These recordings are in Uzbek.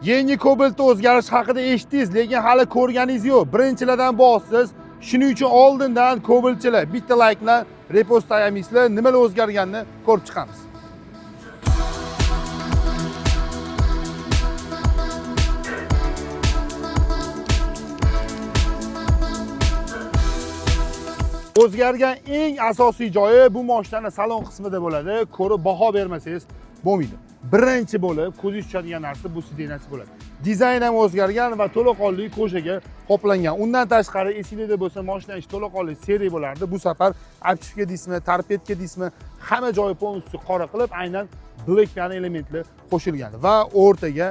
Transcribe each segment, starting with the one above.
Yangi Cobalt'da o'zgarish haqida eshitdingiz, lekin hali ko'rganingiz yo'q. Birinchilardan bossiz. Shuning uchun oldindan Cobalt'chilar bitta like bilan repost tayamizlar, nimalar o'zgarganini ko'rib chiqamiz. O'zgargan eng asosiy joyi bu mashinaning salon qismida bo'ladi. Ko'rib baho bermasangiz bo'lmaydi. Birinchi bo'lib ko'zingiz tushadigan narsa bu sidenasi bo'ladi. Dizayn ham o'zgargan va to'laqonli ko'shaga qoplangan. Undan tashqari esingizda bo'lsa, mashina ichi to'laqonli seriya bo'lardi. Bu safar apchivka deysizmi, torpedka deysizmi, hamma joyi polностью qora qilib, aynan black piano elementlar qo'shilgan va o'rtaga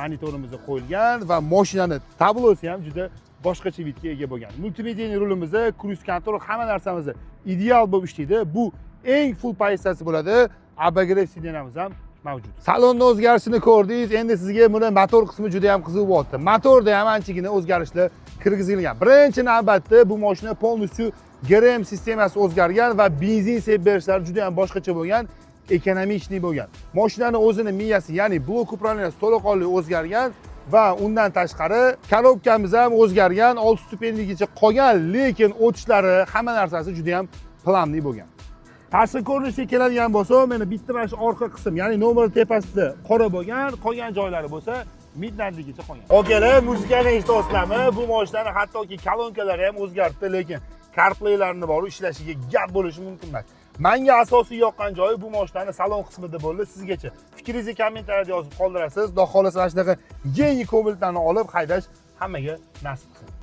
monitorimiz qo'yilgan va mashinaning tablosi ham juda boshqacha vidga ega bo'lgan. Multimediya rulimizda cruise control hamma narsamiz ideal bo'lib ishlaydi. Bu eng full pozitsiyasi bo'ladi. Abagrev sidenamiz ham mavjud. Salonni o'zgarishini ko'rdingiz. Endi sizga buni motor qismi juda ham qiziq bo'lyapti. Motorda ham anchagina o'zgarishlar kirgizilgan. Birinchi navbatda bu mashina polностью GRM sistemasi o'zgargan va benzin sevib berishlari juda ham boshqacha bo'lgan, ekonomik bo'lgan. Mashinaning o'zini miyasi, ya'ni blok upravleniya to'laqonli o'zgargan va undan tashqari korobkamiz ham o'zgargan, 6 stupenligicha qolgan, lekin o'tishlari hamma narsasi juda ham planli bo'lgan. Tashqi ko'rinishga keladigan bo'lsa, mana bitta mana shu orqa qism, ya'ni nomer tepasida qora bo'lgan, qolgan joylari bo'lsa midnaytligicha qolgan. Okalar, muzikani eshityapsizlarmi? Bu mashinaning hattoki kolonkalari ham o'zgaribdi, lekin CarPlay'larni bor, ishlashiga gap bo'lishi mumkin emas. Menga asosiy yoqqan joyi bu mashinaning salon qismida bo'ldi. Sizgacha fikringizni kommentariyada yozib qoldirasiz. Xudo xolasa mana shunaqa yangi Cobalt'larni olib haydash hammaga nasib qilsin.